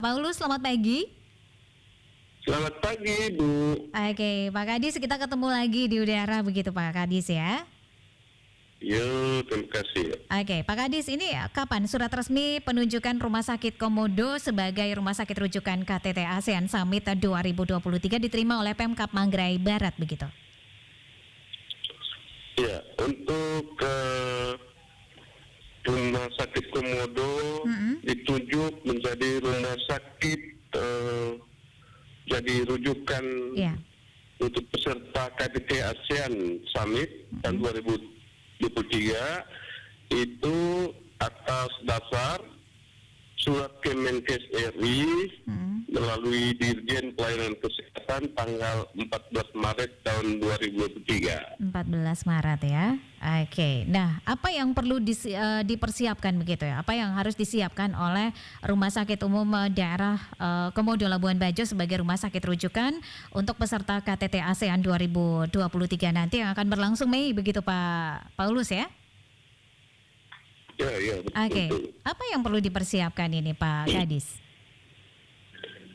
Paulus, selamat pagi. Selamat pagi, Bu. Oke, Pak Kadis, kita ketemu lagi di udara begitu Pak Kadis ya. Yo, terima kasih. Oke, Pak Kadis, ini kapan surat resmi penunjukan Rumah Sakit Komodo sebagai Rumah Sakit Rujukan KTT ASEAN Summit 2023 diterima oleh Pemkab Manggarai Barat begitu? Ya, untuk Rumah Sakit Komodo ditunjuk menjadi rumah sakit jadi rujukan untuk peserta KTT ASEAN Summit tahun 2023 itu atas dasar surat Kemenkes RI melalui Dirjen Pelayanan Kesehatan tanggal 14 Maret tahun 2023. 14 Maret ya. Oke. Nah, apa yang perlu dipersiapkan begitu ya? Apa yang harus disiapkan oleh Rumah Sakit Umum Daerah Komodo Labuan Bajo sebagai rumah sakit rujukan untuk peserta KTT ASEAN 2023 nanti yang akan berlangsung Mei begitu Pak Paulus ya? Ya, betul. Oke. Apa yang perlu dipersiapkan ini Pak Kadis?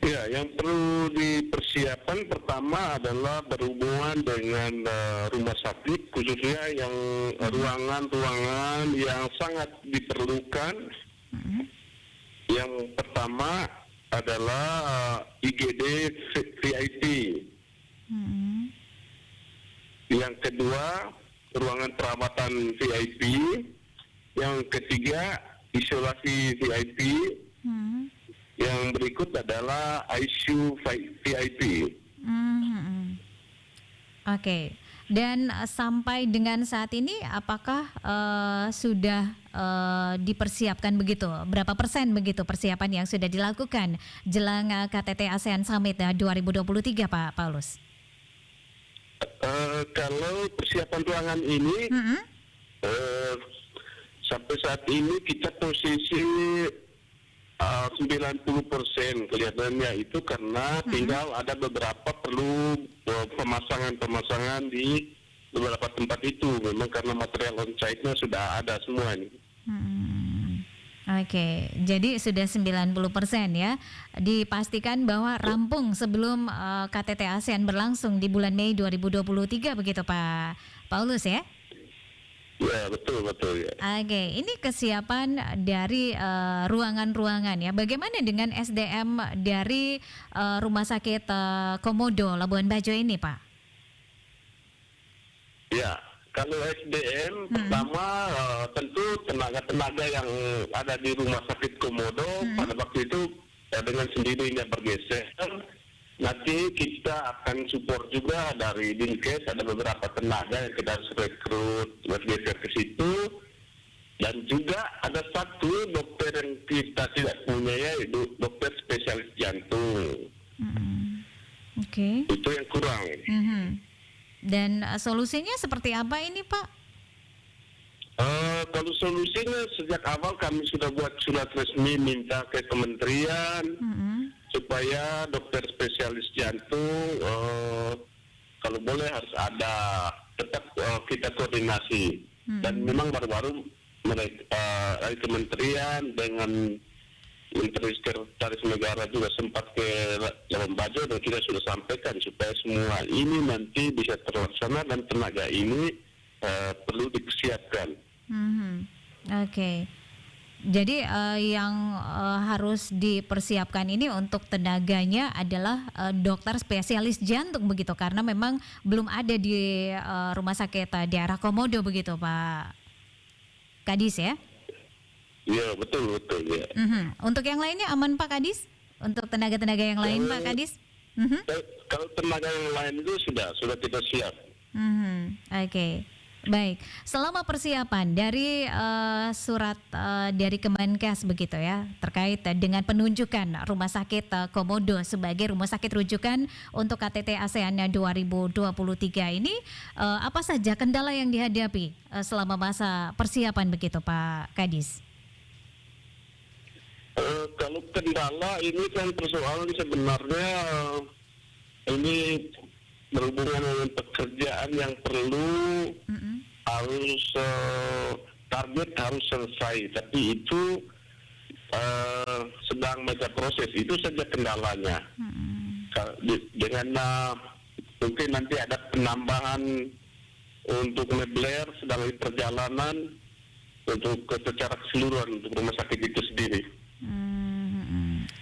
Ya, yang perlu dipersiapkan pertama adalah berhubungan dengan rumah sakit, khususnya yang ruangan-ruangan yang sangat diperlukan. Yang pertama adalah IGD VIP. Yang kedua, ruangan perawatan VIP. Yang ketiga, isolasi VIP. Yang berikut adalah ICU VIP. Oke. Dan sampai dengan saat ini apakah sudah dipersiapkan begitu? Berapa persen begitu persiapan yang sudah dilakukan jelang KTT ASEAN Summit 2023 Pak Paulus? Kalau persiapan ruangan ini sampai saat ini kita posisi 90% kelihatannya itu karena tinggal ada beberapa perlu pemasangan di beberapa tempat itu memang karena material on-site-nya sudah ada semua ini. Oke, jadi sudah 90% ya. Dipastikan bahwa rampung sebelum KTT ASEAN berlangsung di bulan Mei 2023 begitu Pak Paulus ya? Ya, betul ya. Oke, ini kesiapan dari ruangan-ruangan ya. Bagaimana dengan SDM dari Rumah Sakit Komodo Labuan Bajo ini, Pak? Ya, kalau SDM pertama tentu tenaga-tenaga yang ada di Rumah Sakit Komodo pada waktu itu dengan sendirinya bergeser. Nanti kita akan support juga dari Dinkes, ada beberapa tenaga yang kita harus rekrut bergeser ke situ, dan juga ada satu dokter yang kita tidak punya yaitu dokter spesialis jantung. Itu yang kurang. Dan solusinya seperti apa ini Pak? Kalau solusinya sejak awal kami sudah buat surat resmi minta ke kementerian supaya dokter spesialis jantung kalau boleh harus ada, tetap kita koordinasi. Dan memang baru-baru dari kementerian dengan Menteri Sekretaris Negara juga sempat ke Labuan Bajo dan kita sudah sampaikan supaya semua ini nanti bisa terlaksana dan tenaga ini perlu disiapkan. Oke. Jadi yang harus dipersiapkan ini untuk tenaganya adalah dokter spesialis jantung begitu, karena memang belum ada di Rumah Sakit daerah Komodo begitu Pak Kadis ya? Iya, betul ya. Untuk yang lainnya aman Pak Kadis? Untuk tenaga-tenaga yang lain Pak Kadis? Kalau tenaga yang lain itu sudah kita siap. Oke. Baik, selama persiapan dari surat dari Kemenkes begitu ya, terkait dengan penunjukan Rumah Sakit Komodo sebagai rumah sakit rujukan untuk KTT ASEAN 2023 ini, apa saja kendala yang dihadapi selama masa persiapan begitu Pak Kadis? Kalau kendala ini kan persoalan sebenarnya ini berhubungan dengan pekerjaan yang perlu harus target harus selesai, tapi itu sedang baca proses, itu saja kendalanya. Dengan mungkin nanti ada penambahan untuk mebler sedang di perjalanan untuk secara keseluruhan untuk rumah sakit itu sendiri.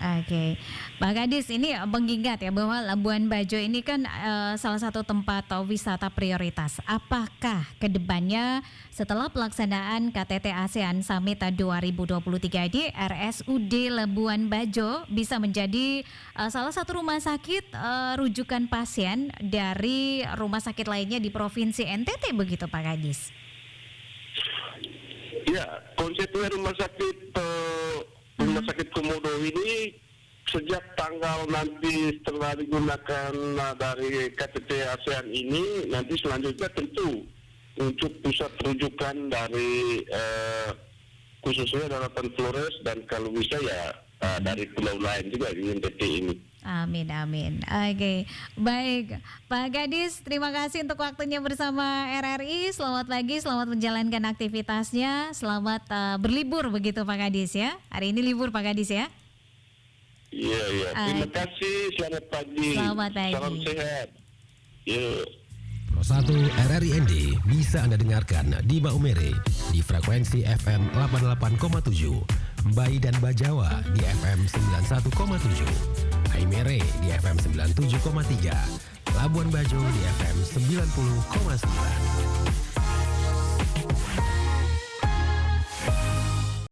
Oke, Pak Kadis, ini mengingat ya bahwa Labuan Bajo ini kan salah satu tempat wisata prioritas. Apakah kedepannya setelah pelaksanaan KTT ASEAN Summit 2023 di RSUD Labuan Bajo bisa menjadi salah satu rumah sakit rujukan pasien dari rumah sakit lainnya di Provinsi NTT begitu Pak Kadis? Ya, konsepnya rumah sakit Komodo ini sejak tanggal nanti setelah digunakan dari KTT ASEAN ini, nanti selanjutnya tentu untuk pusat rujukan dari khususnya daratan Flores dan kalau bisa ya dari pulau lain juga di NTT ini. Amin, amin. Oke, baik. Pak Kadis, terima kasih untuk waktunya bersama RRI. Selamat pagi, selamat menjalankan aktivitasnya. Selamat berlibur begitu Pak Kadis ya. Hari ini libur Pak Kadis ya. Iya, iya. Terima kasih, selamat pagi. Selamat pagi. Salam sehat. Yuk. Pro 1 RRIND bisa Anda dengarkan di Maumere di frekuensi FM 88,7, Mbai dan Bajawa di FM 91,7, Haimere di FM 97,3, Labuan Bajo di FM 90,9.